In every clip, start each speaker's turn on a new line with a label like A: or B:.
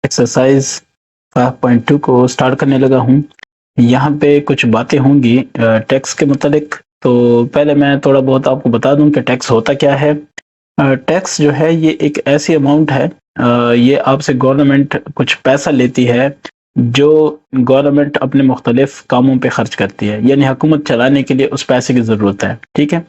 A: Exercise 5.2 को start करने लगा हूँ। यहाँ पे कुछ बातें होंगी टैक्स के मुतालिक। तो पहले मैं थोड़ा बहुत आपको बता दूँ कि टैक्स होता क्या है। टैक्स जो है ये एक ऐसी अमाउंट है, ये आपसे गवर्नमेंट कुछ पैसा लेती है, जो गवर्नमेंट अपने मुख्तलिफ कामों पे खर्च करती है, यानी हुकूमत चलाने के लिए उस पैसे की ज़रूरत है, ठीक है?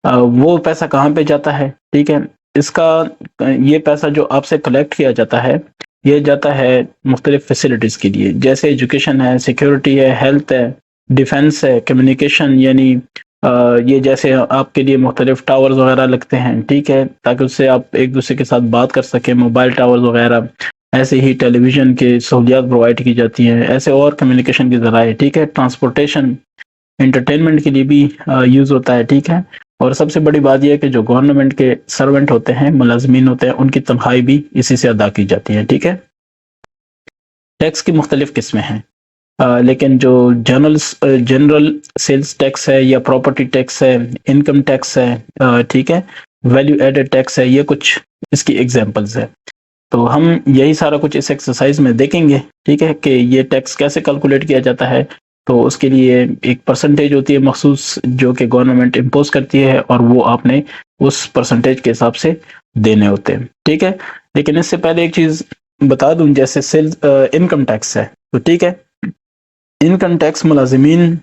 A: वो पैसा कहाँ पे जाता है, ठीक है? इसका ये पैसा जो आपसे कलेक्ट किया जाता है, ये जाता है मुख्तलिफ फैसिलिटीज़ के लिए, जैसे एजुकेशन है, सिक्योरिटी है, हेल्थ है, डिफेंस है, कम्युनिकेशन यानी ये जैसे आपके लिए मुख्तलिफ टावर्स वगैरह लगते हैं, ठीक है? ताकि उससे आप एक दूसरे के साथ बात कर सकें, मोबाइल टावर्स वगैरह। ऐसे ही टेलीविज़न की सहूलियात प्रोवाइड की जाती हैं, ऐसे और कम्युनिकेशन के ज़राए, ठीक है? ट्रांसपोर्टेशन, एंटरटेनमेंट के लिए भी यूज़ होता है, ठीक है? और सबसे बड़ी बात ये है कि जो गवर्नमेंट के सर्वेंट होते हैं, मुलाज़मीन होते हैं, उनकी तनख्वाही भी इसी से अदा की जाती है, ठीक है? टैक्स की मुख्तलिफ किस्में हैं, लेकिन जो जनरल सेल्स टैक्स है या प्रॉपर्टी टैक्स है, इनकम टैक्स है, ठीक है? वैल्यू एडेड टैक्स है, ये कुछ इसकी एग्ज़ाम्पल्स है। तो हम यही सारा कुछ इस एक्सरसाइज में देखेंगे, ठीक है? कि ये टैक्स कैसे कैलकुलेट किया जाता है। तो उसके लिए एक परसेंटेज होती है मखसूस, जो कि गवर्नमेंट इम्पोज़ करती है, और वो आपने उस परसेंटेज के हिसाब से देने होते हैं, ठीक है? लेकिन इससे पहले एक चीज़ बता दूँ, जैसे इनकम टैक्स है, तो ठीक है? इनकम टैक्स मुलाज़िमीन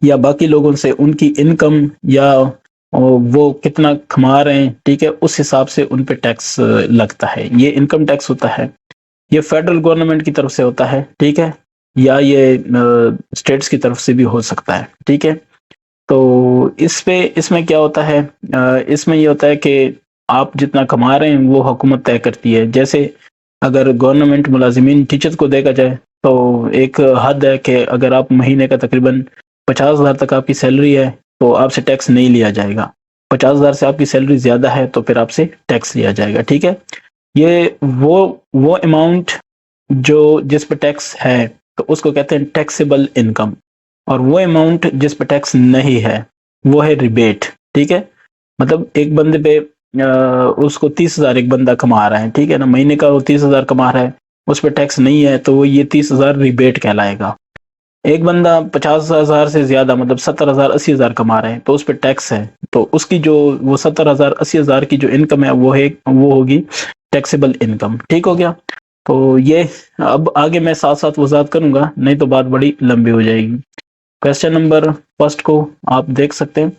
A: या बाकी लोगों से उनकी इनकम या वो कितना कमा रहे हैं, ठीक है? उस हिसाब से उन पे टैक्स लगता है। ये इनकम टैक्स होता है। ये फेडरल गवर्नमेंट की तरफ से होता है, ठीक है? या ये स्टेट्स की तरफ से भी हो सकता है, ठीक है? तो इसमें क्या होता है, इसमें ये होता है कि आप जितना कमा रहे हैं वो हुकूमत तय करती है। जैसे अगर गवर्नमेंट मुलाज़िमीन टीचर्स को देखा जाए, तो एक हद है कि अगर आप महीने का तकरीबन 50,000 तक आपकी सैलरी है, तो आपसे टैक्स नहीं लिया जाएगा। 50,000 से आपकी सैलरी ज़्यादा है, तो फिर आपसे टैक्स लिया जाएगा, ठीक है? ये वो अमाउंट जो जिस पे टैक्स है, तो उसको कहते हैं टैक्सेबल इनकम, और वो अमाउंट जिस पे टैक्स नहीं है, वो है रिबेट, ठीक है? मतलब एक बंदे पे उसको 30,000 एक बंदा कमा रहा है, ठीक है ना? महीने का वो 30,000 कमा रहा है, उस पे टैक्स नहीं है, तो वो ये 30,000 रिबेट कहलाएगा। एक बंदा 50,000 से ज़्यादा मतलब 70,000 80,000 कमा रहे हैं, तो उस पे टैक्स है, तो उसकी जो वो 70,000 80,000 की जो इनकम है, वो होगी टैक्सेबल इनकम, ठीक हो गया? तो ये अब आगे मैं साथ-साथ वज़ाहत करूँगा, नहीं तो बात बड़ी लंबी हो जाएगी। क्वेश्चन नंबर फर्स्ट को आप देख सकते हैं।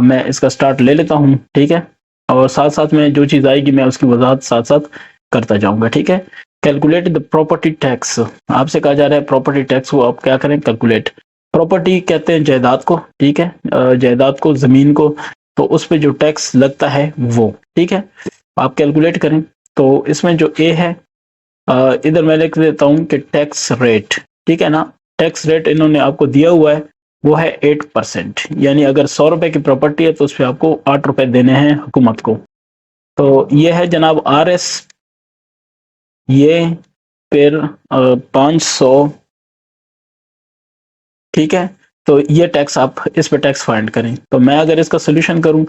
A: मैं इसका स्टार्ट ले लेता हूँ, ठीक है? और साथ-साथ में जो चीज़ आएगी मैं उसकी वज़ाहत साथ-साथ करता जाऊँगा, ठीक है? कैलकुलेट द प्रॉपर्टी टैक्स, आपसे कहा जा रहा है प्रॉपर्टी टैक्स को आप क्या करें, कैलकुलेट। प्रॉपर्टी कहते हैं जायदाद को, ठीक है? जायदाद को, ज़मीन को, तो उस पे जो टैक्स लगता है वो, ठीक है? आप कैलकुलेट करें। तो इसमें जो ए है, इधर मैं लिख देता हूँ कि टैक्स रेट, ठीक है ना? टैक्स रेट इन्होंने आपको दिया हुआ है, वो है 8%, यानी अगर 100 रुपए की प्रॉपर्टी है, तो उसपे आपको 8 रुपए देने हैं हुकूमत को। तो ये है जनाब आरएस, ये फिर 500, ठीक है? तो ये टैक्स आप इस पे टैक्स फाइंड करें। तो मैं अगर इसका सॉल्यूशन करूँ,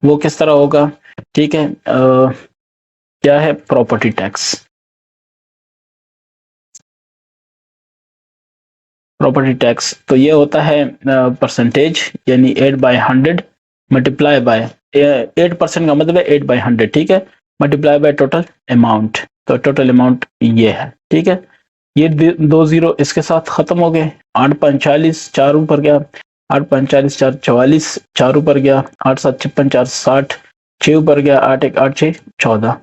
A: वो किस तरह होगा, ठीक है? क्या है प्रॉपर्टी टैक्स? प्रॉपर्टी टैक्स तो ये होता है परसेंटेज, यानी 8/100 मल्टीप्लाई बाय 8% का मतलब है 8/100, ठीक है? मल्टीप्लाई बाय टोटल अमाउंट, तो टोटल अमाउंट ये है, ठीक है? ये दो जीरो इसके साथ खत्म हो गए। 8/5 4 ऊपर गया, 8/5 4 44, 4 ऊपर गया, 8/7 56 4 60, 6 ऊपर गया, 8 1 8 6 14,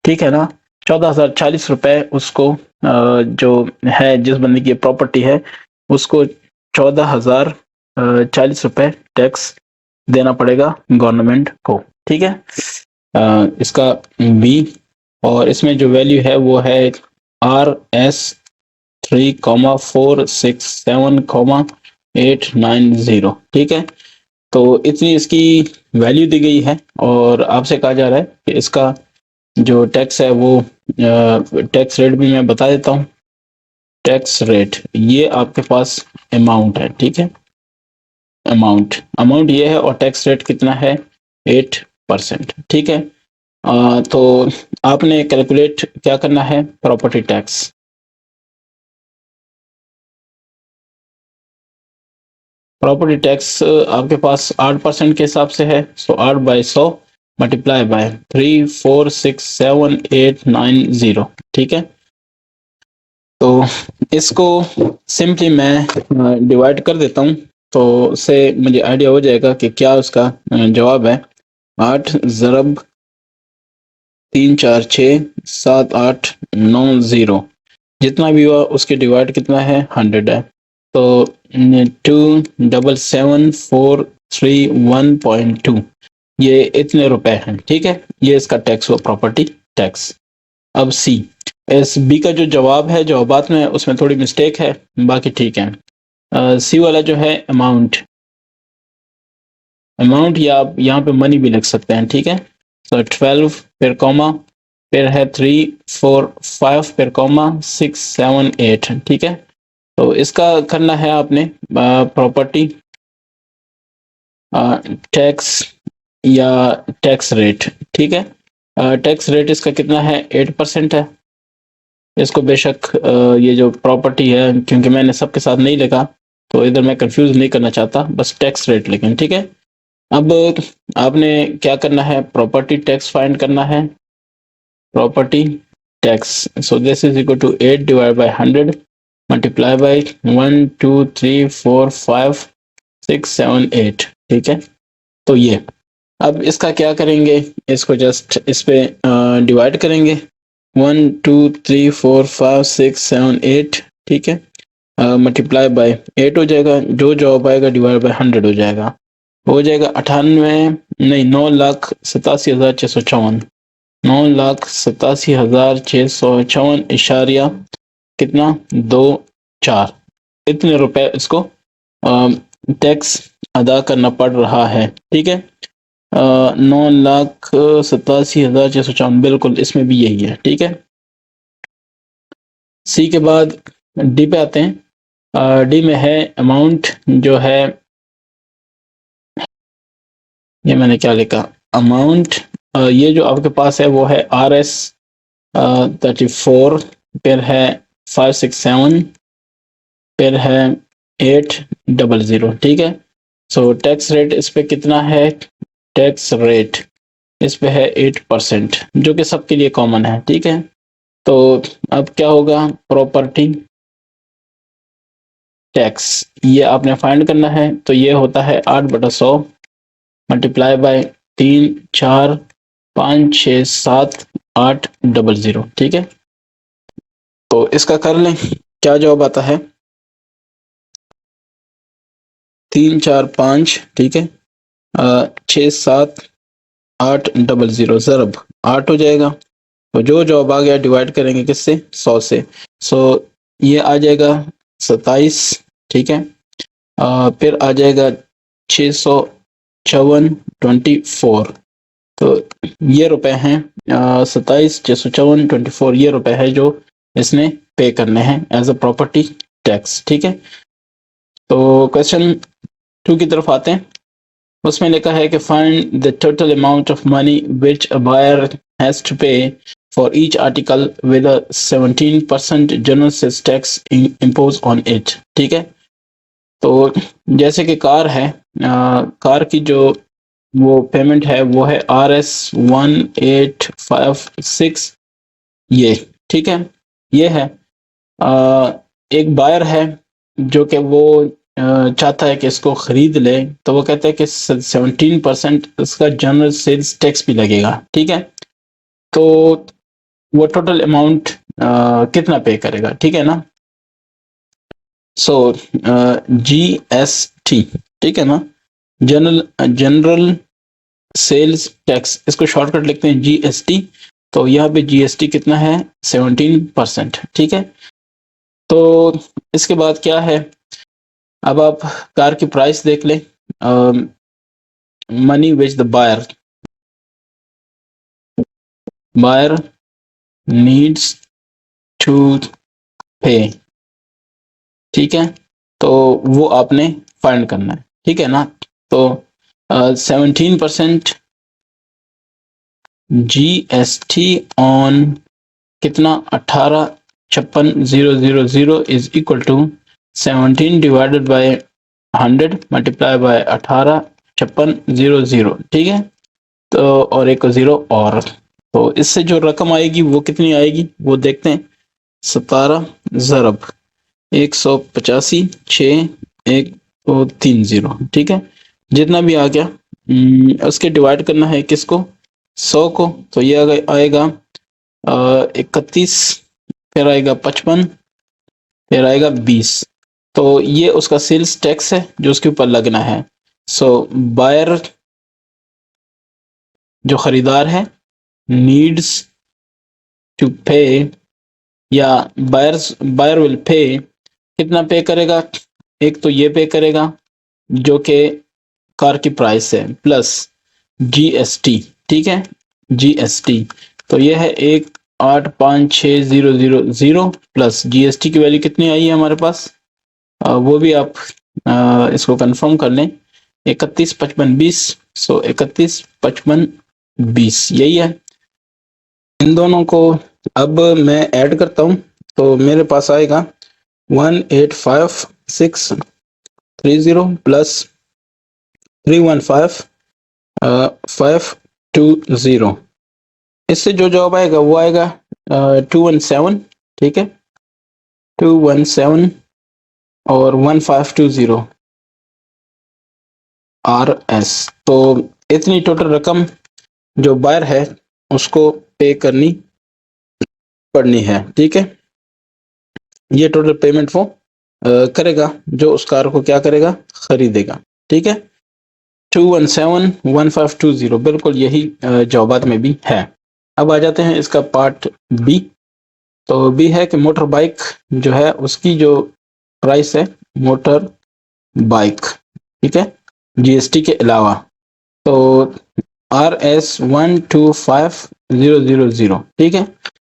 A: ठीक है ना? 14,040 रुपए उसको जो है, जिस बंदे की प्रॉपर्टी है, उसको 14,040 रुपए टैक्स देना पड़ेगा गवर्नमेंट को, ठीक है? इसका बी, और इसमें जो वैल्यू है वो है RS 3,467,890, ठीक है? तो इतनी इसकी वैल्यू दी गई है, और आपसे कहा जा रहा है कि इसका जो टैक्स है वो टैक्स रेट भी मैं बता देता हूँ। टैक्स रेट ये आपके पास अमाउंट है, ठीक है? अमाउंट ये है, और टैक्स रेट कितना है, 8%, ठीक है? तो आपने कैलकुलेट क्या करना है, प्रॉपर्टी टैक्स। प्रॉपर्टी टैक्स आपके पास 8% के हिसाब से है, सो 8/100 मल्टीप्लाई बाय 3467890, ठीक है। तो इसको सिंपली मैं डिवाइड कर देता हूँ, तो उससे मुझे आइडिया हो जाएगा कि क्या उसका जवाब है। 8 ज़रब 3467890, जितना भी हुआ उसके डिवाइड कितना है, 100 है। तो 277,431.2 ये इतने रुपए हैं, ठीक है। ये इसका टैक्स हुआ, प्रॉपर्टी टैक्स। अब सी, इस बी का जो जवाब है, जवाबात में उसमें थोड़ी मिस्टेक है, बाकी ठीक है। सी वाला जो है अमाउंट, अमाउंट या आप यहाँ पे मनी भी लिख सकते हैं, ठीक है। तो 12 फिर कॉमा, फिर है 345 फिर कॉमा 678, ठीक है। तो इसका करना है आपने प्रॉपर्टी टैक्स या टैक्स रेट, ठीक है। टैक्स रेट इसका कितना है, 8% है। इसको बेशक ये जो प्रॉपर्टी है, क्योंकि मैंने सबके साथ नहीं लिखा, तो इधर मैं कंफ्यूज नहीं करना चाहता, बस टैक्स रेट लिखें, ठीक है। अब आपने क्या करना है, प्रॉपर्टी टैक्स फाइंड करना है, property tax. So this is equal to 8 divide by 100 multiply by 1 2 3 4 5 6 7 8, ठीक है। तो ये अब इसका क्या करेंगे, इसको जस्ट इस पे डिवाइड करेंगे, 1 2 3 4 5 6 7 8, ठीक है। मल्टीप्लाई बाय 8 हो जाएगा, जो जवाब आएगा डिवाइड बाय 100 हो जाएगा 98, नहीं 9,87,654, 9,87,654 इशारिया कितना, 24, इतने रुपए इसको टैक्स अदा करना पड़ रहा है, ठीक है। 9,87,654, बिल्कुल इसमें भी यही है, ठीक है। सी के बाद डी पे आते हैं। डी में है अमाउंट जो है, ये मैंने क्या लिखा, अमाउंट, ये जो आपके पास है वो है RS 34, फिर है 567, फिर है 800, ठीक है। सो टैक्स रेट इस पे कितना है, टैक्स रेट इस पे है 8%, जो कि सबके लिए कॉमन है, ठीक है। तो अब क्या होगा, प्रॉपर्टी टैक्स ये आपने फाइंड करना है, तो ये होता है 8/100 मल्टीप्लाई बाय 3 4 5 6 7 800, ठीक है। तो इसका कर लें, क्या जवाब आता है, 3 4 5, ठीक है, 6 7 800, ज़रब 8 हो जाएगा। तो जो जवाब आ गया डिवाइड करेंगे किससे, 100 से। सो ये आ जाएगा 27, ठीक है। फिर आ जाएगा 654, तो ये रुपए हैं 27, 654, ये रुपए है जो इसने पे करने हैं एज अ प्रॉपर्टी टैक्स, ठीक है। तो क्वेश्चन 2 की तरफ आते हैं। उसमें लिखा है कि find the total amount of money which a buyer has to pay for each article with a 17% general sales tax impose on it, ठीक है। तो जैसे कि कार है, कार की जो वो पेमेंट है वो है RS 1856, ये ठीक है, ये है। एक बायर है जो कि वो चाहता है कि इसको खरीद ले, तो वो कहता है कि 17% इसका जनरल सेल्स टैक्स भी लगेगा, ठीक है। तो वो टोटल अमाउंट कितना पे करेगा, ठीक है ना। सो GST, ठीक है ना, जनरल जनरल सेल्स टैक्स, इसको शॉर्टकट लिखते हैं GST। तो यहाँ पे GST कितना है, 17%, ठीक है। तो इसके बाद क्या है, अब आप कार की प्राइस देख लें, money which the buyer needs to pay, ठीक है। तो वो आपने फाइंड करना है, ठीक है ना। तो 17% GST ऑन कितना 18,56,000 is equal to 17 divided by 100 multiply by 18,56,000। ठीक है, तो और एक जीरो और, तो इससे जो रकम आएगी वो कितनी आएगी वो देखते हैं। 17 ज़रब 185 6 1 2 3 0। ठीक है, जितना भी आ गया उसके डिवाइड करना है किसको, 100 को, तो ये आएगा 31, फिर आएगा 55, फिर आएगा 20। तो ये उसका सेल्स टैक्स है जो उसके ऊपर लगना है। सो बायर जो खरीदार है नीड्स टू पे, या बायर विल पे, कितना पे करेगा, एक तो ये पे करेगा जो कि कार की प्राइस है प्लस जीएसटी। ठीक है, जीएसटी, तो ये है 1,856,000 प्लस जीएसटी की वैल्यू कितनी आई है हमारे पास, वो भी आप इसको कंफर्म कर लें, 31 55 20। सो 31 55 20 यही है। इन दोनों को अब मैं ऐड करता हूँ, तो मेरे पास आएगा 185,630 प्लस 315,520। इससे जो जवाब आएगा वो आएगा 217। ठीक है, 217 और 1520 RS। तो इतनी टोटल रकम जो बायर है उसको पे करनी पड़नी है। ठीक है, ये टोटल पेमेंट वो करेगा जो उस कार को क्या करेगा, खरीदेगा। ठीक है, 2171520 बिल्कुल यही जवाबात में भी है। अब आ जाते हैं इसका पार्ट बी। तो बी है कि मोटर बाइक जो है उसकी जो प्राइस है, मोटर बाइक, ठीक है, जीएसटी के अलावा, तो RS 125,000। ठीक है,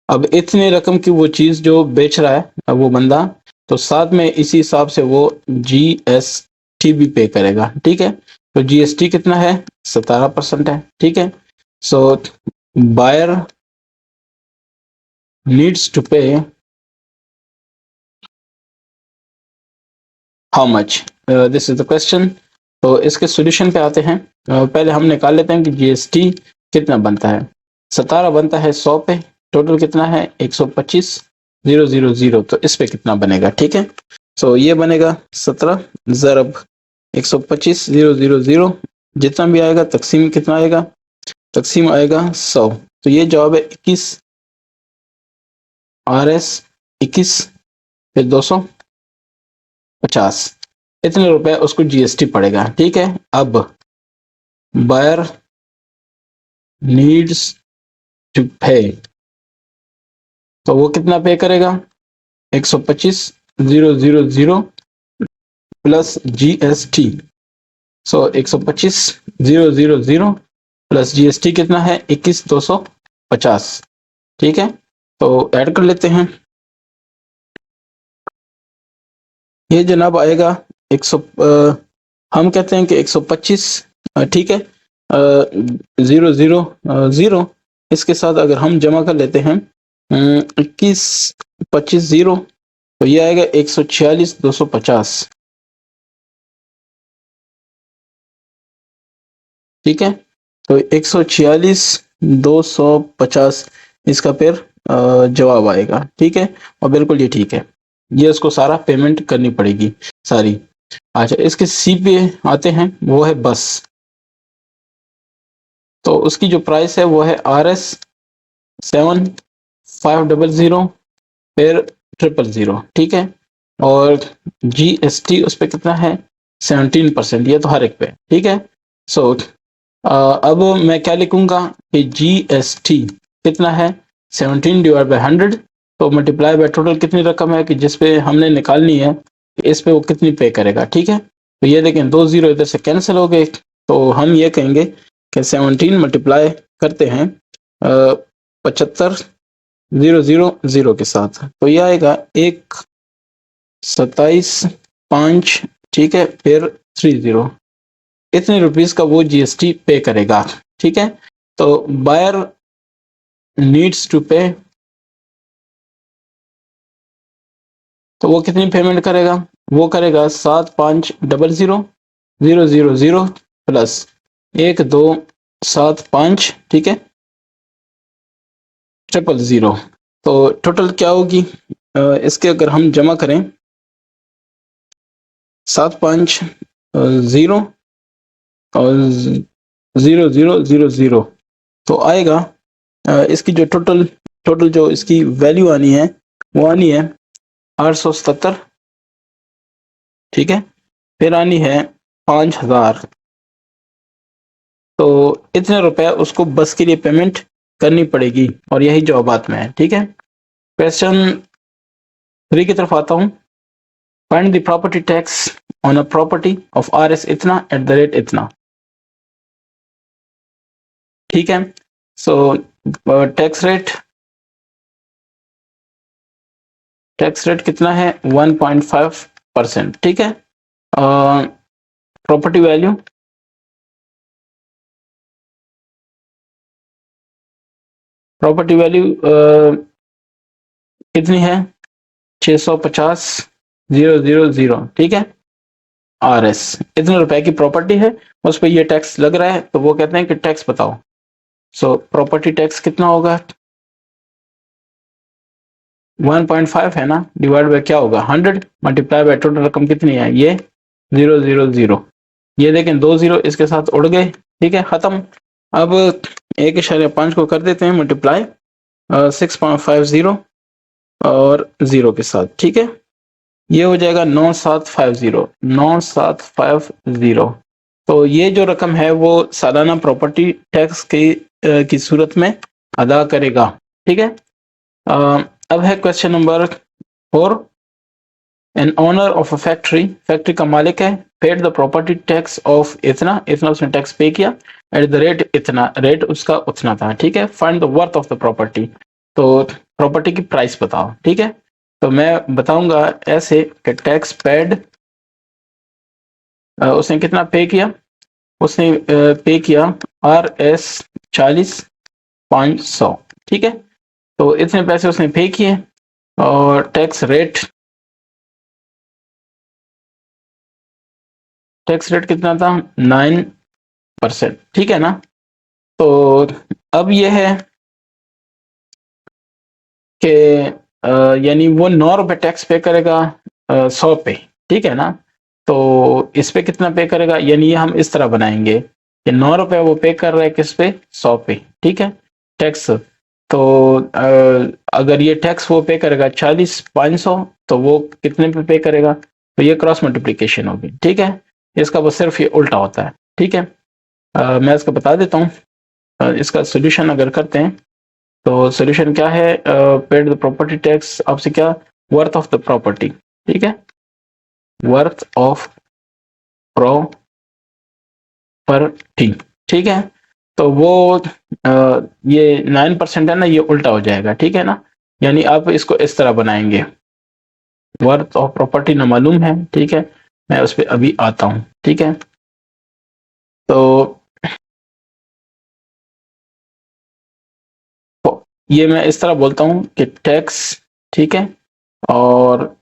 A: अब इतनी रकम की वो चीज जो बेच रहा है वो बंदा, तो साथ में इसी हिसाब से वो जीएसटी भी पे करेगा। ठीक है, तो जीएसटी कितना है, 17% है। ठीक है, सो बायर नीड्स टू पे how much, this is the question. तो इसके सॉल्यूशन पे आते हैं। पहले हम निकाल लेते हैं कि जीएसटी कितना बनता है। 17 बनता है 100 पे, टोटल कितना है 125,000, तो इस पे कितना बनेगा। ठीक है, सो ये बनेगा 17 ज़रब 125,000, जितना भी आएगा तकसीम कितना आएगा, तकसीम आएगा 100। तो ये जवाब है 21, RS 21, फिर 250, इतने रुपए उसको जीएसटी पड़ेगा। ठीक है, अब बायर नीड्स टू पे, तो वो कितना पे करेगा, 125,000 प्लस जीएसटी। सो 125,000 प्लस जीएसटी कितना है, 21,250। ठीक है, तो ऐड कर लेते हैं। ये जनाब आएगा 100, हम कहते हैं कि 125। ठीक है, 000 इसके साथ अगर हम जमा कर लेते हैं 21 25 0, तो ये आएगा 146,250। ठीक है, तो 146,250 इसका फिर जवाब आएगा। ठीक है, और बिल्कुल ये ठीक है, ये उसको सारा पेमेंट करनी पड़ेगी सारी। अच्छा, इसके सी पे आते हैं, वो है बस। तो उसकी जो प्राइस है वो है RS 7500 फिर 000। ठीक है, और जीएसटी उस पर कितना है, 17%, ये तो हर एक पे। ठीक है, सो अब मैं क्या लिखूंगा कि जीएसटी कितना है, 17 डिवाइड बाय 100, तो मल्टीप्लाई बाय टोटल कितनी रकम है कि जिस पे हमने निकालनी है, इस पे वो कितनी पे करेगा। ठीक है, तो ये देखें 2 जीरो इधर से कैंसिल हो गए, तो हम ये कहेंगे कि 17 मल्टीप्लाई करते हैं 75,000 के साथ, तो ये आएगा 1,27,5। ठीक है, फिर 30, इतने रुपीस का वो जीएसटी पे करेगा। ठीक है, तो बायर नीड्स टू पे, तो वो कितनी पेमेंट करेगा? वो करेगा 7500,000 प्लस 1275, ठीक है, 000। तो टोटल क्या होगी? इसके अगर हम जमा करें 750 और 0000, तो आएगा इसकी जो टोटल जो इसकी वैल्यू आनी है वो आनी है 877, ठीक है, फिर आनी है 5000। तो इतने रुपए उसको बस के लिए पेमेंट करनी पड़ेगी, और यही जवाबात में है, ठीक है। क्वेश्चन 3 की तरफ आता हूँ। Find the property tax on a property of RS इतना एट द रेट इतना, ठीक है। सो टैक्स रेट कितना है? 1.5%, ठीक है। प्रॉपर्टी वैल्यू कितनी है? 650,000, ठीक है। RS इतने रुपए की प्रॉपर्टी है, उस पर ये टैक्स लग रहा है, तो वो कहते हैं कि टैक्स बताओ। सो प्रॉपर्टी टैक्स कितना होगा? 1.5 है ना, डिवाइड बाय क्या होगा? 100, मल्टीप्लाई बाय टोटल रकम कितनी है? ये 000। ये देखें 2 जीरो इसके साथ उड़ गए, ठीक है, खत्म। अब 1.5 को कर देते हैं मल्टीप्लाई 6.50 और 0 के साथ, ठीक है। ये हो जाएगा 9750। तो ये जो रकम है वो सालाना प्रॉपर्टी टैक्स की सूरत में अदा करेगा, ठीक है। अब है question number 4। An owner of a factory का मालिक है, paid the property tax of इतना उसने टैक्स पे किया, एट द रेट इतना, रेट उसका उतना था, ठीक है। Find the worth of the property, तो प्रॉपर्टी की प्राइस बताओ, ठीक है। तो मैं बताऊंगा ऐसे कि टैक्स पेड, उसने कितना पे किया? उसने पे किया RS 40,500, ठीक है। तो इतने पैसे उसने पे किए, और टैक्स रेट कितना था? 9%, ठीक है ना। तो अब यह है कि यानी वो 9 रुपए टैक्स पे करेगा 100 पे, ठीक है ना। तो इस पे कितना पे करेगा? यानी ये हम इस तरह बनाएंगे कि 9 रुपए वो पे कर रहा है किस पे? 100 पे, ठीक है, टैक्स। तो अगर ये टैक्स वो पे करेगा 40,500, तो वो कितने पे करेगा? तो ये क्रॉस मल्टीप्लिकेशन होगी, ठीक है। इसका वो सिर्फ ये उल्टा होता है, ठीक है। मैं इसको बता देता हूँ। इसका सोल्यूशन अगर करते हैं तो सोल्यूशन क्या है? पेड द प्रॉपर्टी टैक्स, आपसे क्या? वर्थ ऑफ द प्रॉपर्टी, ठीक है, वर्थ ऑफ प्रॉपर्टी, ठीक है। तो वो ये 9% है ना, ये उल्टा हो जाएगा, ठीक है ना। यानी आप इसको इस तरह बनाएंगे, वर्थ ऑफ प्रॉपर्टी ना मालूम है, ठीक है। मैं उस पर अभी आता हूँ, ठीक है। तो ये मैं इस तरह बोलता हूँ कि टैक्स, ठीक है, और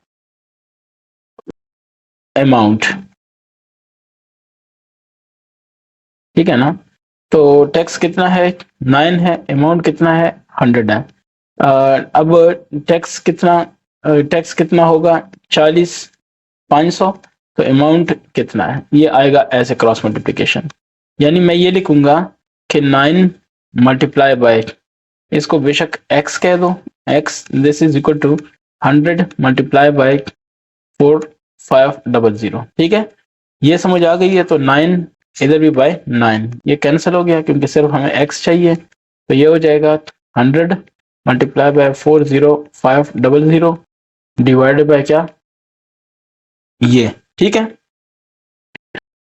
A: अमाउंट, ठीक है ना। तो टैक्स कितना है? 9 है, अमाउंट कितना है? 100 है। अब टैक्स कितना होगा? 40,500, तो अमाउंट कितना है? ये आएगा ऐसे क्रॉस मल्टीप्लिकेशन। यानी मैं ये लिखूंगा कि 9 मल्टीप्लाई बाय, इसको बेशक x कह दो, x this is equal to 100 multiply by 4500, ठीक है। ये समझ आ गई है? तो 9 इधर भी बाय 9, ये कैंसिल हो गया क्योंकि सिर्फ हमें x चाहिए। तो ये हो जाएगा 100 मल्टीप्लाई बाय 4500 डिवाइडेड बाय क्या? ये, ठीक है।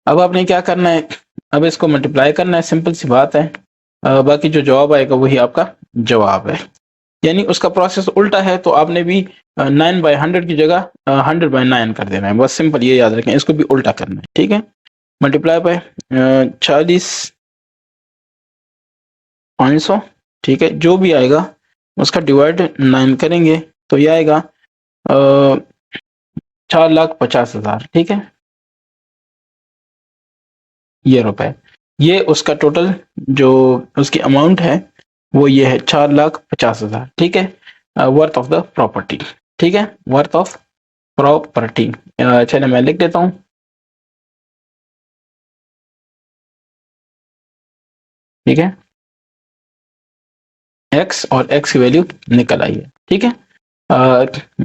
A: अब आपने क्या करना है? अब इसको मल्टीप्लाई करना है, सिंपल सी बात है। बाकी जो जवाब आएगा वही आपका जवाब है। यानी उसका प्रोसेस उल्टा है, तो आपने भी 9/100 की जगह 100/9 कर देना है, बस सिंपल ये याद रखें, इसको भी उल्टा करना है, ठीक है। मल्टीप्लाई बाय 40,500 ठीक है, जो भी आएगा उसका डिवाइड 9 करेंगे तो ये आएगा 4,50,000, ठीक है, ये रुपए। ये उसका टोटल जो उसकी अमाउंट है वो ये है 4,50,000, ठीक है, वर्थ ऑफ द प्रॉपर्टी, ठीक है, वर्थ ऑफ प्रॉपर्टी। चलिए मैं लिख देता हूँ, ठीक है, एक्स और एक्स की वैल्यू निकल आई है, ठीक है।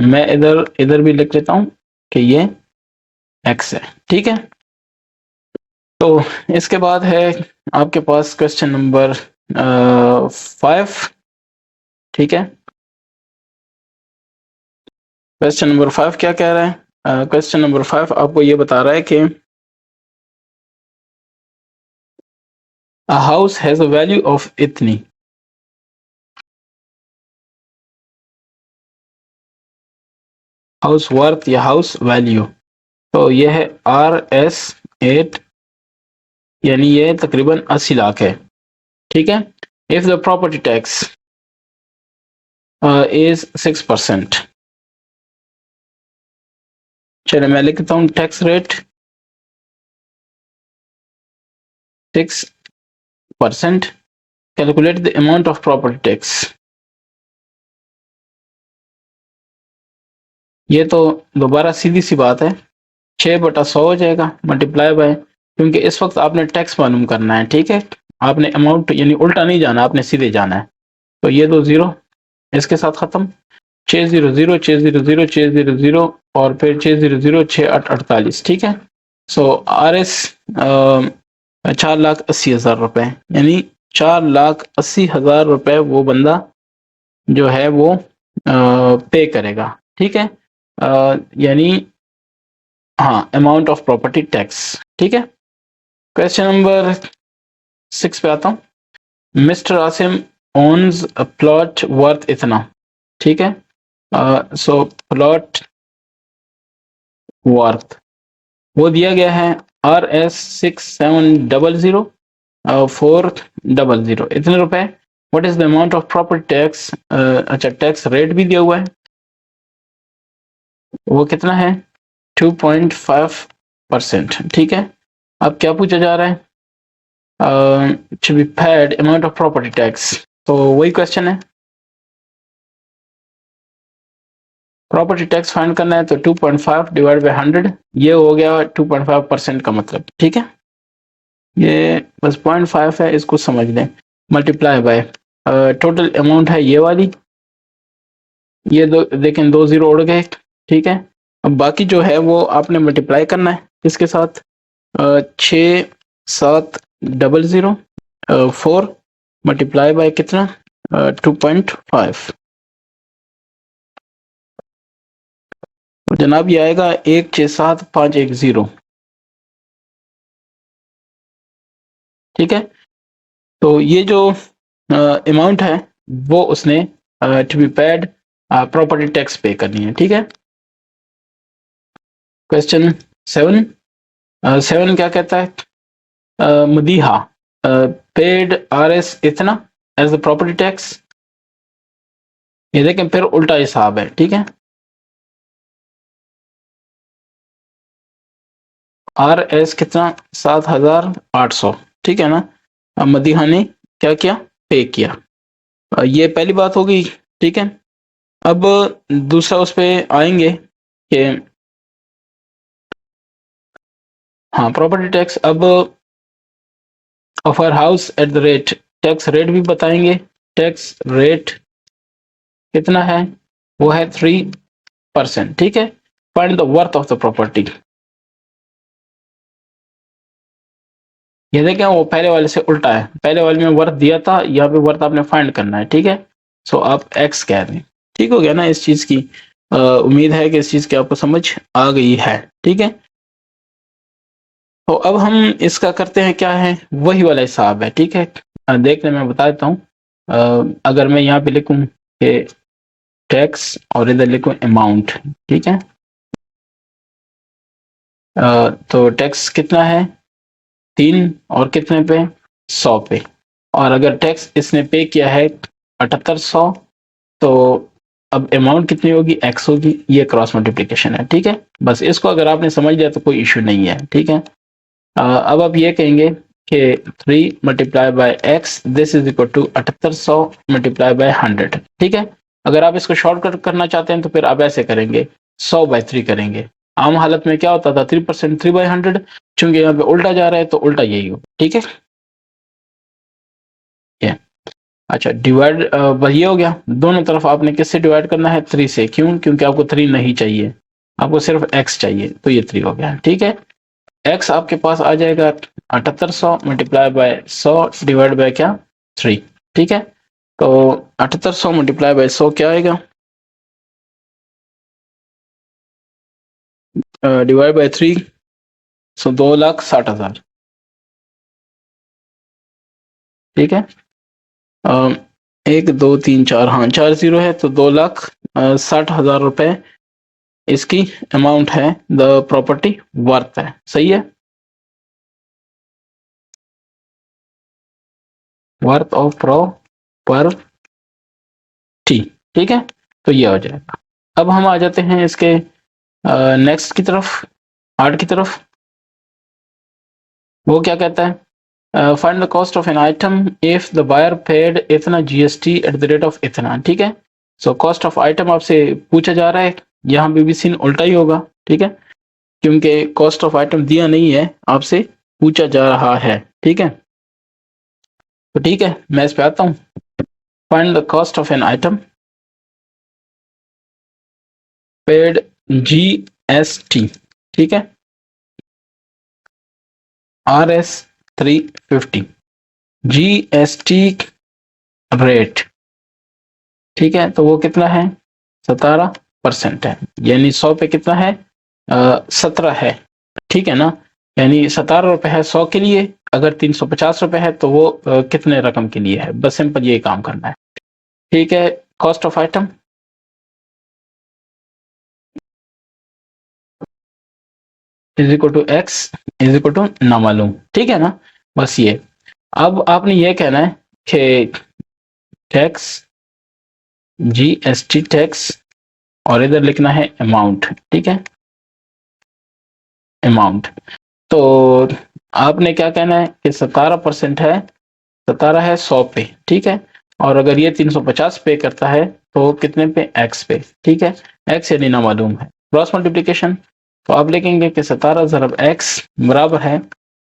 A: मैं इधर इधर भी लिख लेता हूँ कि ये एक्स है, ठीक है। तो इसके बाद है आपके पास क्वेश्चन नंबर 5, ठीक है। क्वेश्चन नंबर 5 क्या कह रहा है? क्वेश्चन नंबर 5 आपको ये बता रहा है कि a house has a value of इतनी, हाउस वर्थ या हाउस वैल्यू, तो ये है RS8, यानी ये तकरीबन 80 लाख है, ठीक है। If the property tax is 6%, चलिए मैं लिखता हूँ tax rate 6%, calculate the amount of property tax. ये तो दोबारा सीधी सी बात है, 6/100 हो जाएगा मल्टीप्लाई बाय, क्योंकि इस वक्त आपने टैक्स मालूम करना है, ठीक है। आपने अमाउंट यानी उल्टा नहीं जाना, आपने सीधे जाना है। तो ये दो जीरो इसके साथ खत्म, 600 600 600 और फिर 600 6848, ठीक है। सो RS 4,80,000 रुपए, यानी 4,80,000 रुपए वो बंदा जो है वो पे करेगा, ठीक है। यानी हाँ, अमाउंट ऑफ प्रॉपर्टी टैक्स, ठीक है। क्वेश्चन नंबर 6 पे आता हूँ। Mister Asim owns a plot worth इतना, ठीक है। सो प्लॉट वर्थ वो दिया गया है RS6700 400, इतने रुपए। What is the amount of property tax? अच्छा, टैक्स रेट भी दिया हुआ है, वो कितना है? 2.5%, ठीक है। अब क्या पूछा जा रहा है? To be paid amount of property tax, तो वही क्वेश्चन है, प्रॉपर्टी टैक्स फाइंड करना है, तो 2.5 डिवाइड बाय 100, ये हो गया 2.5% का मतलब, ठीक है। ये बस 0.5 है, इसको समझ लें, मल्टीप्लाई बाय टोटल अमाउंट है ये वाली, ये दो देखें, दो जीरो उड़ गए, ठीक है। अब बाकी जो है वो आपने मल्टीप्लाई करना है इसके साथ, 6,700 4 मल्टीप्लाई बाय कितना? 2.5, तो जनाब ये आएगा 1,67510, ठीक है। तो ये जो अमाउंट है वो उसने to be paid property tax pay करनी है, ठीक है। क्वेश्चन 7, 7 क्या कहता है? मदीहा पेड RS इतना एज द प्रॉपर्टी टैक्स, ये देखें फिर उल्टा हिसाब है, ठीक है। RS कितना? 7,800, ठीक है ना। अब मदीहा ने क्या किया? पे किया। ये पहली बात हो गई, ठीक है। अब दूसरा उस पे आएंगे कि हाँ, प्रॉपर्टी टैक्स। अब of our house at the rate, tax rate भी बताएंगे, टैक्स रेट कितना है? वो है 3%, ठीक है। Find the worth of the property, ये देखें वो पहले वाले से उल्टा है, पहले वाले में वर्थ दिया था, यहाँ पे वर्थ आपने फाइंड करना है, ठीक है। सो आप एक्स कह दें, ठीक हो गया ना इस चीज की। उम्मीद है कि इस चीज की आपको समझ आ गई है, ठीक है। तो अब हम इसका करते हैं, क्या है, वही वाला हिसाब है, ठीक है। देखने मैं बता देता हूँ, अगर मैं यहाँ पे लिखूं कि टैक्स और इधर लिखूं अमाउंट, ठीक है। तो टैक्स कितना है? 3 और कितने पे? 100 पे, और अगर टैक्स इसने पे किया है 7800, तो अब अमाउंट कितनी होगी, x होगी। ये क्रॉस मल्टीप्लिकेशन है, ठीक है। बस इसको अगर आपने समझ लिया तो कोई इश्यू नहीं है, ठीक है। अब आप ये कहेंगे कि 3 multiply by x this is equal to 7800 multiply by 100, ठीक है। अगर आप इसको शॉर्टकट करना चाहते हैं तो फिर आप ऐसे करेंगे, 100 बाय 3 करेंगे। आम हालत में क्या होता था, 3% 3 बाय 100, चूंकि यहाँ पे उल्टा जा रहा है तो उल्टा यही हो, ठीक है। ये अच्छा डिवाइड ये हो गया। दोनों तरफ आपने किससे डिवाइड करना है, 3 से। क्यों, क्योंकि आपको 3 नहीं चाहिए, आपको सिर्फ x चाहिए, तो ये 3 हो गया, ठीक है। x आपके पास आ जाएगा 7800 मल्टीप्लाई बाय 100 डिवाइड बाय क्या, 3, ठीक है। तो 7800 मल्टीप्लाई बाय 100 क्या आएगा, डिवाइड बाय 3, सो 2,60,000, ठीक है। 1 2 3 4, हाँ 4 जीरो है, तो 2,60,000 रुपए इसकी अमाउंट है, द प्रॉपर्टी वर्थ है, सही है। वर्थ ऑफ प्रॉपर्टी, ठीक है। तो ये हो जाएगा। अब हम आ जाते हैं इसके नेक्स्ट की तरफ, 8 की तरफ। वो क्या कहता है, find the cost of an item if the buyer paid इतना GST at the rate of इतना, ठीक है। सो कॉस्ट ऑफ आइटम आपसे पूछा जा रहा है, यहाँ पे भी सीन उल्टा ही होगा, ठीक है, क्योंकि कॉस्ट ऑफ आइटम दिया नहीं है, आपसे पूछा जा रहा है, ठीक है। तो ठीक है, मैं इस पे आता हूँ। Find the cost of an item paid GST, ठीक है, RS 350 जीएसटी रेट, ठीक है। तो वो कितना है, 17% है, यानी 100 पे कितना है, 17 है, ठीक है ना। यानी 17 रुपए है 100 के लिए, अगर 350 रुपए है तो वो कितने रकम के लिए है, बस सिंपल ये काम करना है, ठीक है। Cost of item is equal to x is equal to ना मालूम, ठीक है ना। बस ये, अब आपने ये कहना है कि टैक्स, जीएसटी टैक्स, और इधर लिखना है अमाउंट, ठीक है, अमाउंट। तो आपने क्या कहना है कि 17% है, 17 है 100 पे, ठीक है। और अगर ये 350 पे करता है तो कितने पे, x पे, ठीक है। x यानी ना मालूम है, क्रॉस मल्टीप्लिकेशन। तो आप लिखेंगे कि 17 ज़रब x बराबर है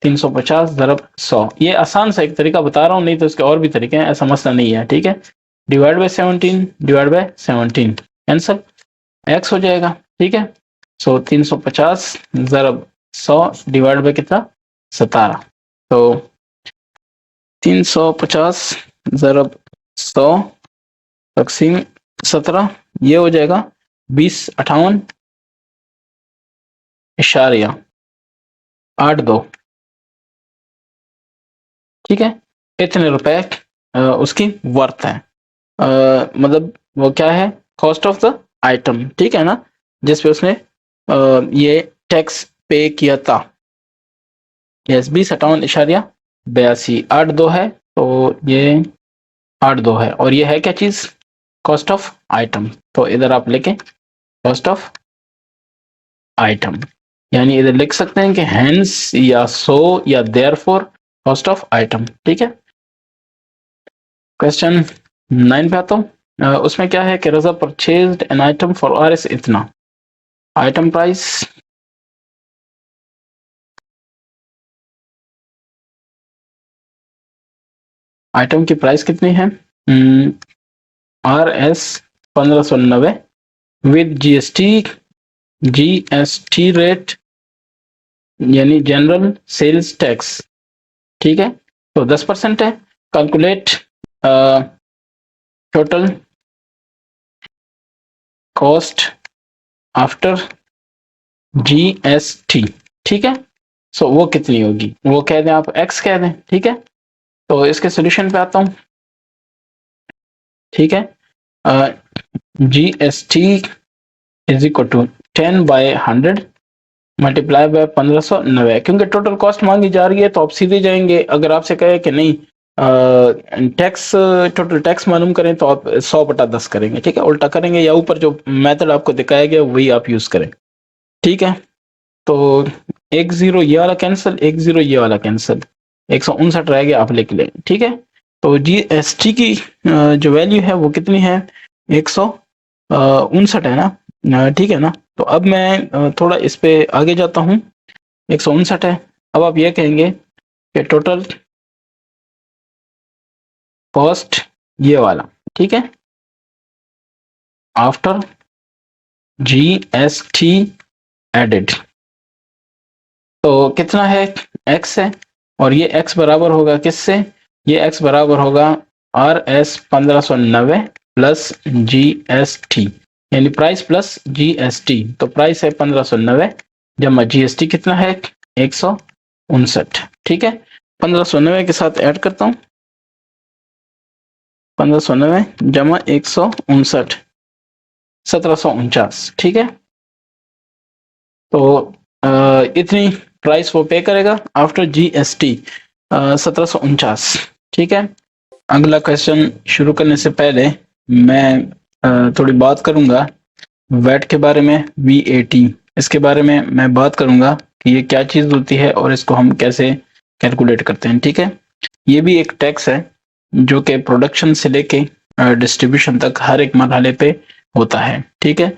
A: 350 ज़रब 100। ये आसान सा एक तरीका बता रहा हूँ, नहीं तो इसके और भी तरीके हैं, ऐसा मसला नहीं है, ठीक है। Divide by 17 divide by 17, answer x हो जाएगा, ठीक है। सो 350 ज़रब 100 डिवाइड बाय कितना, 17। तो 350 ज़रब 100 तकसीम 17, ये हो जाएगा 2058.82, ठीक है। इतने रुपए उसकी वर्थ है, मतलब वो क्या है, कॉस्ट ऑफ द आइटम, ठीक है ना, जिसपे उसने ये टैक्स पे किया था। यस, 2058.82, 82 है, तो ये 82 है, और ये है क्या चीज, कॉस्ट ऑफ आइटम। तो इधर आप लिखें कॉस्ट ऑफ आइटम, यानी इधर लिख सकते हैं कि हेंस या सो या देयरफॉर कॉस्ट ऑफ आइटम, ठीक है। क्वेश्चन 9 पे आता हूँ। उसमें क्या है कि Raza purchased an item for RS इतना, आइटम प्राइस आइटम की प्राइस कितनी है, RS 1590 विद जीएसटी रेट, यानी जनरल सेल्स टैक्स, ठीक है। तो 10% है। Calculate total cost after GST, ठीक है। सो वो कितनी होगी, वो कह दें आप x कह दें, ठीक है। तो इसके सोल्यूशन पे आता हूँ, ठीक है। GST is equal to 10/100 multiply by 1590, क्योंकि टोटल कॉस्ट मांगी जा रही है तो आप सीधे जाएंगे। अगर आपसे कहे कि नहीं टैक्स, टोटल टैक्स मालूम करें तो आप 100/10 करेंगे, ठीक है, उल्टा करेंगे या ऊपर जो मेथड आपको दिखाया गया वही आप यूज करें, ठीक है। तो 10 ये वाला कैंसिल, 10 ये वाला कैंसिल, 159 रह गया, आप लिख लें, ठीक है। तो जीएसटी की जो वैल्यू है वो कितनी है, 159 है ना, ठीक है ना। तो अब मैं थोड़ा इस पे आगे जाता हूँ, 159 है। अब आप ये कहेंगे कि टोटल कॉस्ट ये वाला, ठीक है, आफ्टर जीएसटी एडेड, तो कितना है, एक्स है, और ये एक्स बराबर होगा किससे, ये एक्स बराबर होगा RS 1590 प्लस GST, यानी प्राइस प्लस GST। तो प्राइस है 1590 जमा GST कितना है, 159, ठीक है। 1590 के साथ ऐड करता हूँ, 1590 जमा 159, 1749, ठीक है। तो इतनी प्राइस वो पे करेगा आफ्टर GST, 1749, ठीक है। अगला क्वेश्चन शुरू करने से पहले मैं थोड़ी बात करूंगा वैट के बारे में, VAT, इसके बारे में मैं बात करूंगा कि ये क्या चीज होती है और इसको हम कैसे कैलकुलेट करते हैं, ठीक है। ये भी एक टैक्स है जो कि प्रोडक्शन से लेके डिस्ट्रीब्यूशन तक हर एक मरहले पे होता है, ठीक है।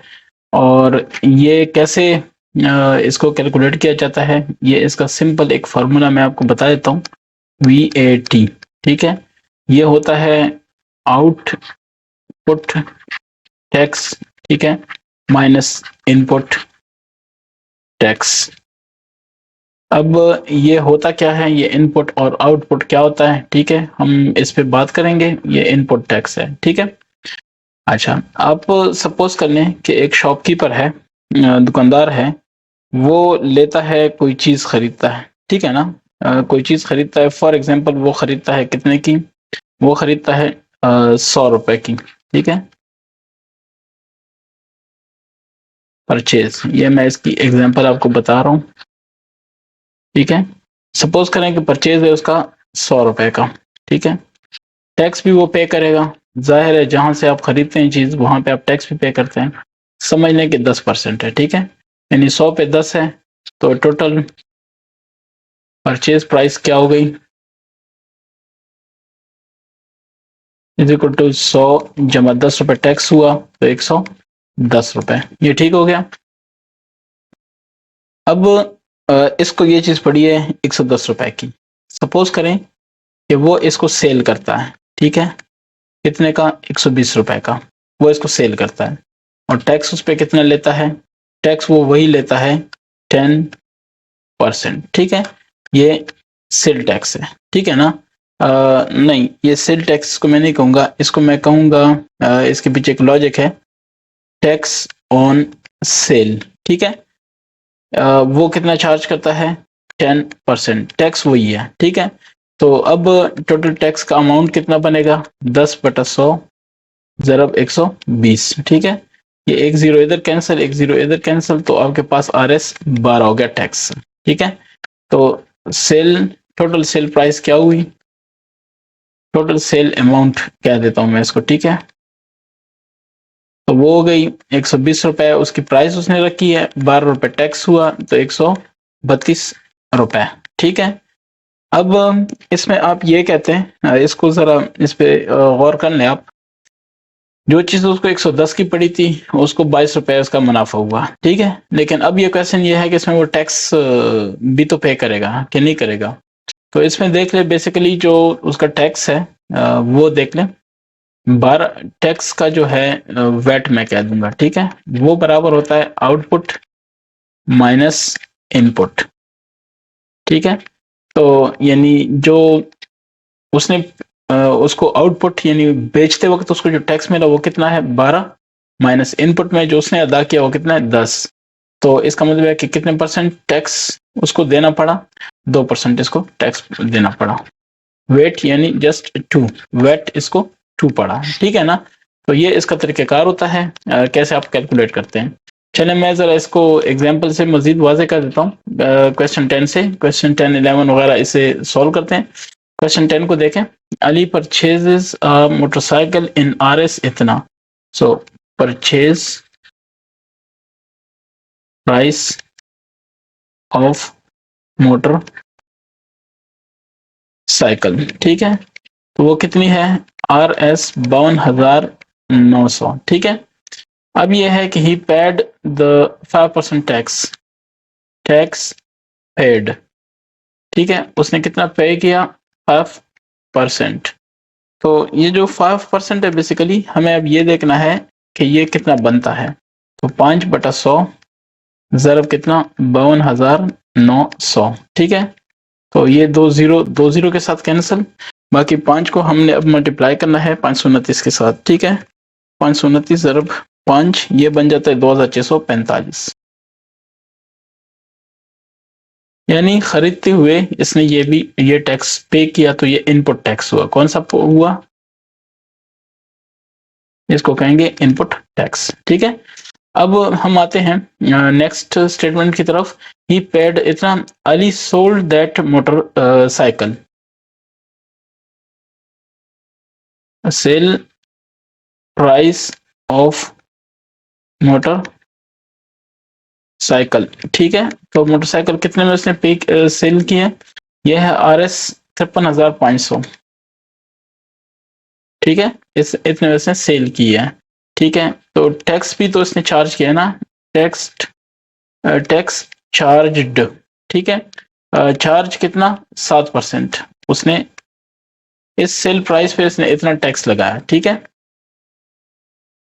A: और ये कैसे इसको कैलकुलेट किया जाता है, ये इसका सिंपल एक फार्मूला मैं आपको बता देता हूँ, VAT, ठीक है। ये होता है आउटपुट टैक्स, ठीक है, माइनस इनपुट टैक्स। अब ये होता क्या है, ये इनपुट और आउटपुट क्या होता है, ठीक है, हम इस पे बात करेंगे। ये इनपुट टैक्स है, ठीक है। अच्छा, आप सपोज कर लें कि एक शॉपकीपर है, दुकानदार है, वो लेता है कोई चीज खरीदता है, ठीक है ना, कोई चीज खरीदता है, फॉर एग्जांपल वो खरीदता है कितने की, वो खरीदता है 100 रुपए की, ठीक है, परचेज। ये मैं इसकी एग्जांपल आपको बता रहा हूँ, ठीक है। सपोज करें कि परचेज है उसका 100 रुपए का, ठीक है। टैक्स भी वो पे करेगा, जाहिर है जहां से आप खरीदते हैं चीज वहां पे आप टैक्स भी पे करते हैं, समझ लें कि 10% है, ठीक है, यानी 100 पे 10 है, तो टोटल परचेज प्राइस क्या हो गई, इज इक्वल टू 100 जमा 10 रुपए टैक्स हुआ, तो 110 रुपए, ये ठीक हो गया। अब इसको ये चीज पड़ी है 110 रुपए की, सपोज करें कि वो इसको सेल करता है, ठीक है, कितने का, 120 रुपए का, वो इसको सेल करता है, और टैक्स उस पर कितना लेता है, टैक्स वो वही लेता है 10%, ठीक है। ये सेल टैक्स है, ठीक है ना। नहीं, ये सेल टैक्स को मैं नहीं कहूंगा, इसको मैं कहूंगा, इसके पीछे एक लॉजिक है, टैक्स ऑन सेल, ठीक है। वो कितना चार्ज करता है, 10%, टैक्स वही है, ठीक है। तो अब टोटल टैक्स का अमाउंट कितना बनेगा, 10/100 ज़रब 120, ठीक है। ये 10 इधर कैंसिल, 10 इधर कैंसिल, तो आपके पास RS 12 हो गया टैक्स, ठीक है। तो सेल, टोटल सेल प्राइस क्या हुई, टोटल सेल अमाउंट कह देता हूं मैं इसको, ठीक है। तो वो हो गई 120 रुपए, उसकी प्राइस उसने रखी है, 12 रुपए टैक्स हुआ, तो 132 रुपए, ठीक है। अब इसमें आप ये कहते हैं, इसको जरा इस पे गौर कर लें आप, जो चीज उसको 110 की पड़ी थी उसको 22 रुपए उसका मुनाफा हुआ, ठीक है। लेकिन अब ये क्वेश्चन ये है कि इसमें वो टैक्स भी तो पे करेगा कि नहीं करेगा, तो इसमें देख ले, बेसिकली जो उसका टैक्स है वो देख ले, 12 टैक्स का जो है वैट मैं कह दूंगा, ठीक है, वो बराबर होता है आउटपुट माइनस इनपुट, ठीक है। तो यानी जो उसने उसको आउटपुट यानी बेचते वक्त उसको जो टैक्स मिला वो कितना है, 12, माइनस इनपुट में जो उसने अदा किया वो कितना है, 10। तो इसका मतलब है कि कितने परसेंट टैक्स उसको देना पड़ा, 2% इसको टैक्स देना पड़ा। वेट यानी जस्ट 2, वेट इसको 2 पड़ा, ठीक है ना। तो ये इसका तरीकेकार होता है, कैसे आप कैलकुलेट करते हैं। चले मैं जरा इसको एग्जाम्पल से मजीद वाजे कर देता हूँ, क्वेश्चन 10 से, क्वेश्चन 10, 11 वगैरह इसे सॉल्व करते हैं। क्वेश्चन 10 को देखें। Ali purchases a motorcycle in Rs इतना, so purchase price of motorcycle, ठीक है, तो वो कितनी है, आर एस 52,900, ठीक है। अब ये है कि he paid the 5% tax, tax paid, ठीक है, उसने कितना पे किया, 5%। तो ये जो 5% है बेसिकली हमें अब ये देखना है कि ये कितना बनता है। तो 5/100 ज़रब कितना, 52,900, ठीक है। तो ये दो जीरो के साथ कैंसिल, बाकी 5 को हमने अब मल्टीप्लाई करना है 529 के साथ, ठीक है। 529 ज़रब 5, ये बन जाता है 2,645, यानी खरीदते हुए इसने ये टैक्स पे किया, तो ये इनपुट टैक्स हुआ। कौन सा हुआ, इसको कहेंगे इनपुट टैक्स, ठीक है। अब हम आते हैं नेक्स्ट स्टेटमेंट की तरफ। ही पेड इतना, Ali sold that motor cycle, sale price of motorcycle, ठीक है। तो मोटरसाइकिल कितने में उसने पे सेल की है, यह है आर एस 53,500, ठीक है, इस इतने में उसने सेल की है, ठीक है। तो टैक्स भी तो इसने चार्ज किया है ना, टैक्स टैक्स चार्ज्ड, ठीक है। चार्ज कितना, 7%, उसने इस सेल प्राइस पे इसने इतना टैक्स लगाया, ठीक है।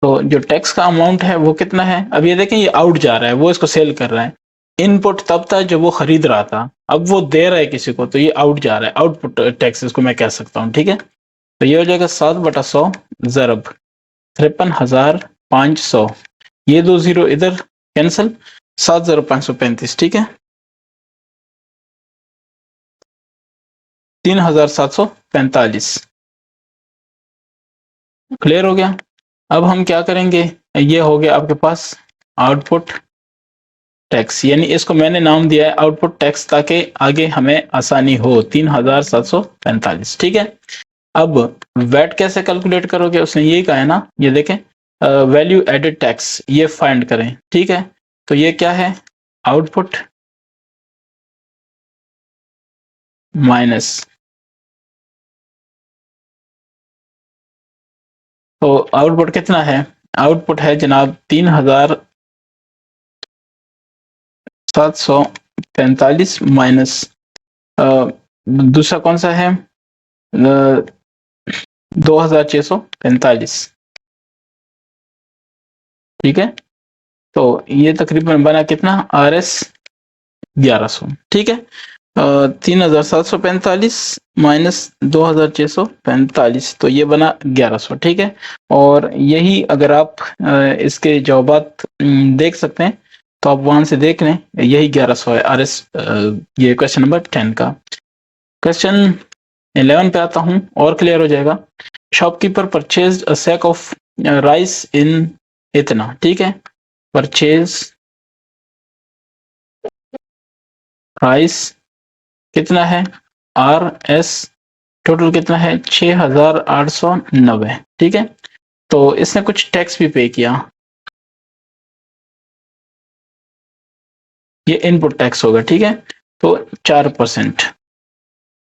A: तो जो टैक्स का अमाउंट है वो कितना है, अब ये देखें ये आउट जा रहा है, वो इसको सेल कर रहा है। इनपुट तब था जब वो खरीद रहा था, अब वो दे रहा है किसी को, तो ये आउट जा रहा है, आउटपुट टैक्स इसको मैं कह सकता हूँ, ठीक है। तो ये हो जाएगा 7/100 ज़रब 53,500, ये 2 जीरो इधर कैंसिल, 7,535, ठीक है, 3,745, क्लियर हो गया। अब हम क्या करेंगे, ये हो गया आपके पास आउटपुट टैक्स, यानी इसको मैंने नाम दिया है आउटपुट टैक्स ताकि आगे हमें आसानी हो, 3,745, ठीक है। अब वैट कैसे कैलकुलेट करोगे, उसने यही कहा है ना, ये देखें, वैल्यू एडेड टैक्स, ये फाइंड करें, ठीक है। तो ये क्या है, आउटपुट माइनस, तो आउटपुट कितना है, आउटपुट है जनाब 3,745 माइनस दूसरा कौन सा है, 2,645, ठीक है। तो ये तकरीबन बना कितना, आर एस 1100, ठीक है। 3,745 माइनस 2,645, तो ये बना 1100, ठीक है। और यही अगर आप इसके जवाबात देख सकते हैं, तो आप वहां से देख लें, यही 1100 है आर एस, ये क्वेश्चन नंबर 10 का। क्वेश्चन 11 पे आता हूँ और क्लियर हो जाएगा। Shopkeeper purchase a sack of rice in इतना, ठीक है, परचेज प्राइस कितना है, आर एस टोटल कितना है, 6,890, ठीक है। तो इसने कुछ टैक्स भी पे किया, ये इनपुट टैक्स होगा, ठीक है। तो 4%,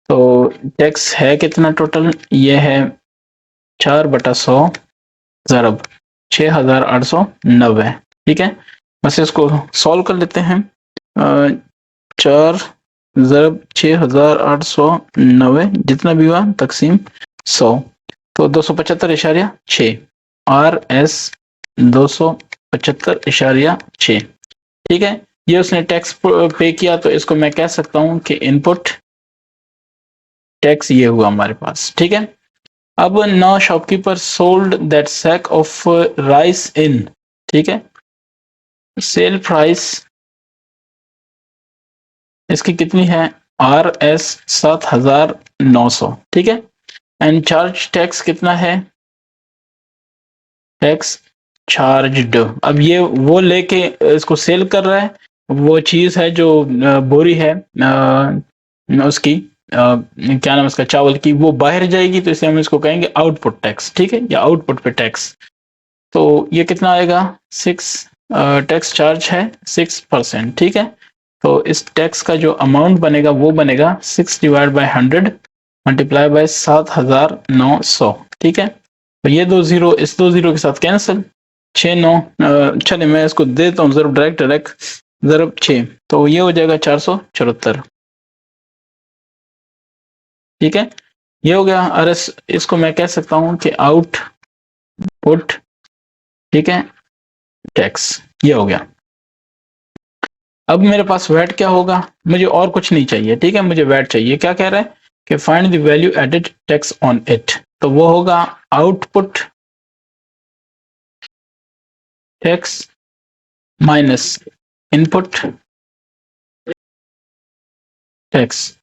A: तो टैक्स है कितना टोटल, ये है 4/100 ज़रब 6,890, ठीक है। बस इसको सॉल्व कर लेते हैं, 4 ज़रब 6,890 जितना भी हुआ तकसीम 100, तो 275.6, आर एस 275.6, ठीक है। ये उसने टैक्स पे किया, तो इसको मैं कह सकता हूं कि इनपुट टैक्स ये हुआ हमारे पास, ठीक है। अब now shopkeeper sold that sack of rice in, ठीक है, सेल प्राइस इसकी कितनी है, आर एस 7,900, ठीक है। एंड चार्ज टैक्स कितना है, टैक्स चार्ज्ड, अब ये वो लेके इसको सेल कर रहा है, वो चीज है जो बोरी है उसकी क्या नाम इसका, चावल की, वो बाहर जाएगी तो इसलिए हम इसको कहेंगे आउटपुट टैक्स, ठीक है, या आउटपुट पे टैक्स। तो ये कितना आएगा, 6, टैक्स चार्ज है 6%, ठीक है। तो इस टैक्स का जो अमाउंट बनेगा वो बनेगा 6/100 मल्टीप्लाई बाय 7,900, ठीक है। तो ये 2 जीरो इस 2 जीरो के साथ कैंसिल, 6 9, चलिए मैं इसको देता हूँ ज़रूर, डायरेक्ट ज़रूर 6, तो ये हो जाएगा 474, ठीक है। ये हो गया। और इसको मैं कह सकता हूँ कि आउटपुट, ठीक है, टैक्स, ये हो गया। अब मेरे पास वैट क्या होगा, मुझे और कुछ नहीं चाहिए, ठीक है, मुझे वैट चाहिए। क्या कह रहा है कि find the value added tax on it, तो वो होगा output tax minus input tax.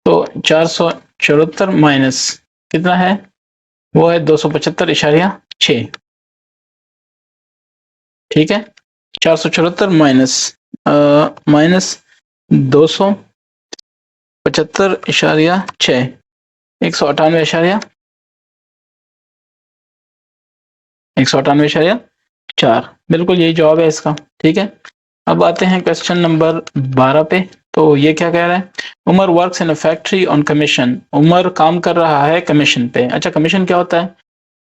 A: तो 474 माइनस कितना है, वो है 275.6, ठीक है। 474 माइनस 275.6, 198.4, बिल्कुल यही जवाब है इसका, ठीक है। अब आते हैं क्वेश्चन नंबर 12 पे। तो ये क्या कह रहा है, Umar works in a factory on commission, Umar काम कर रहा है कमीशन पे। अच्छा, कमीशन क्या होता है,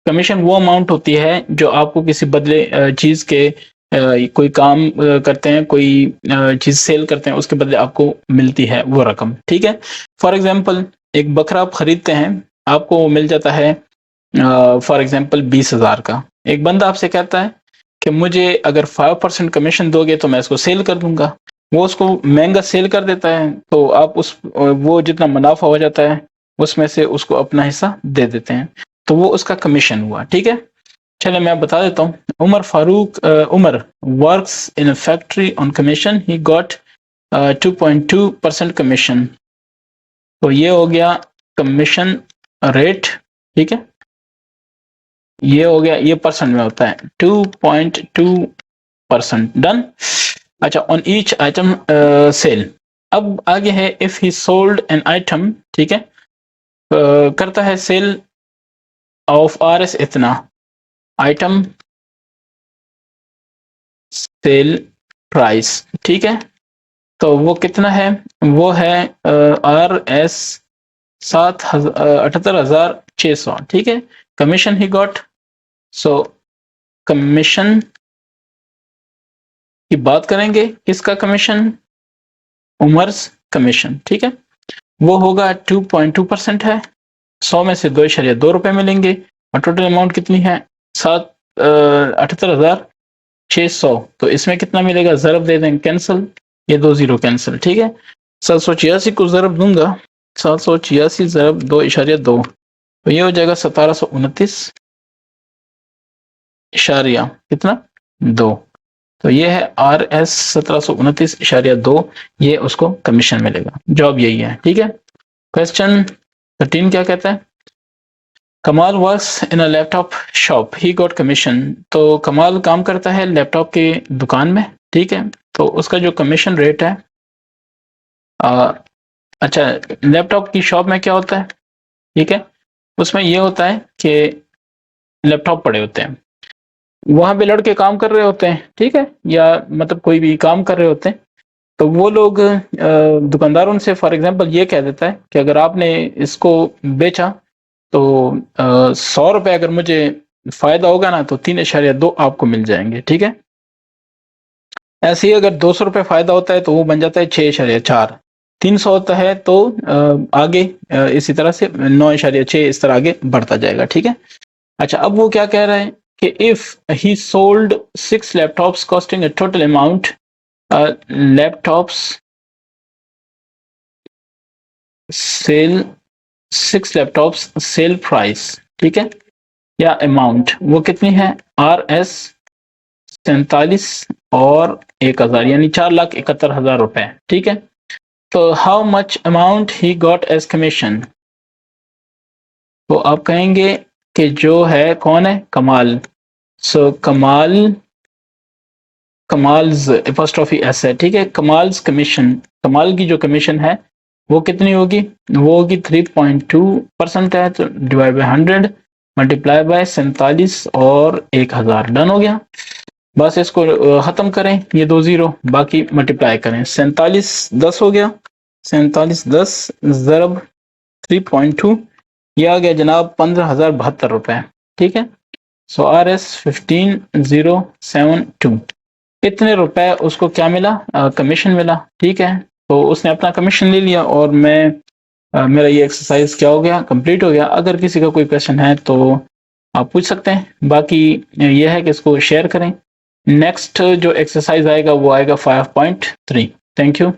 A: कमीशन वो अमाउंट होती है जो आपको किसी बदले चीज के कोई काम करते हैं, कोई चीज सेल करते हैं, उसके बदले आपको मिलती है वो रकम, ठीक है। फॉर एग्जांपल एक बकरा आप खरीदते हैं, आपको मिल जाता है फॉर एग्जांपल 20,000 का। एक बंदा आपसे कहता है कि मुझे अगर 5% कमीशन दोगे तो मैं इसको सेल कर दूंगा। वो उसको महंगा सेल कर देता है, तो आप वो जितना मुनाफा हो जाता है उसमें से उसको अपना हिस्सा दे देते हैं, तो वो उसका कमीशन हुआ, ठीक है। चलिए मैं बता देता हूँ। Umar works in a factory on commission, he got 2.2% commission. तो ये हो गया कमीशन रेट, ठीक है। ये हो गया, ये परसेंट में होता है 2.2%, डन। अच्छा, ऑन ईच आइटम सेल। अब आगे है if he sold an item, ठीक है, करता है सेल ऑफ RS इतना, आइटम सेल प्राइस, ठीक है। तो वो कितना है, वो है RS 78,600, ठीक है। Commission he got, so commission की बात करेंगे, किसका कमीशन, उमर्स कमीशन, ठीक है। वो होगा 2.2% है, 100 में से 2.2 रुपए मिलेंगे, और टोटल अमाउंट कितनी है, 78,600। तो इसमें कितना मिलेगा, ज़रब दे दें, कैंसिल, ये 2 जीरो कैंसिल, ठीक है। 786 को ज़रब दूंगा, 786 ज़रब 2.2, तो ये हो जाएगा 1729 इशारिया कितना, 2। तो ये है RS 1729.2, ये उसको कमीशन मिलेगा। जॉब यही है, ठीक है। क्वेश्चन 13 क्या कहता है, कमाल works in a laptop shop, he got commission. तो कमाल काम करता है लैपटॉप के दुकान में, ठीक है। तो उसका जो कमीशन रेट है, अच्छा, लैपटॉप की शॉप में क्या होता है, ठीक है, उसमें ये होता है कि लैपटॉप पड़े होते हैं, वहां पे लड़के काम कर रहे होते हैं, ठीक है, या मतलब कोई भी काम कर रहे होते हैं। तो वो लोग दुकानदार उनसे फॉर एग्जांपल ये कह देता है कि अगर आपने इसको बेचा तो 100 रुपए अगर मुझे फायदा होगा ना, तो 3.2 आपको मिल जाएंगे, ठीक है। ऐसे ही अगर 200 रुपए फायदा होता है तो वो बन जाता है 6.4, 300 होता है तो आगे इसी तरह से 9.6 इस तरह आगे बढ़ता जाएगा, ठीक है। अच्छा, अब वो क्या कह रहा है कि if he sold 6 laptops costing a total amount, laptops sell 6 laptops sale price, ठीक है, या अमाउंट वो कितनी है, RS 47 और 1,000, यानी 4,71,000 रुपए, ठीक है। तो how much amount he got as commission, तो आप कहेंगे कि जो है कौन है, कमाल। सो कमाल्स एपोस्ट्रोफी एस है, ठीक है। कमाल्स कमीशन, कमाल की जो कमीशन है वो कितनी होगी? वो होगी 3.2% डिवाइड बाय 100 मल्टीप्लाई बाय 47 और 1000। डन हो गया। बस इसको खत्म करें, ये 2 जीरो, बाकी मल्टीप्लाई करें। 47 10 हो गया, 47 10 ज़रब 3.2, ये आ गया जनाब 15,072 रुपए। ठीक है। सो RS 15072, इतने रुपए उसको क्या मिला? कमीशन मिला। ठीक है। तो उसने अपना कमीशन ले लिया और मेरा ये एक्सरसाइज क्या हो गया? कंप्लीट हो गया। अगर किसी का कोई क्वेश्चन है तो आप पूछ सकते हैं। बाकी ये है कि इसको शेयर करें। नेक्स्ट जो एक्सरसाइज आएगा वो आएगा 5.3। Thank you.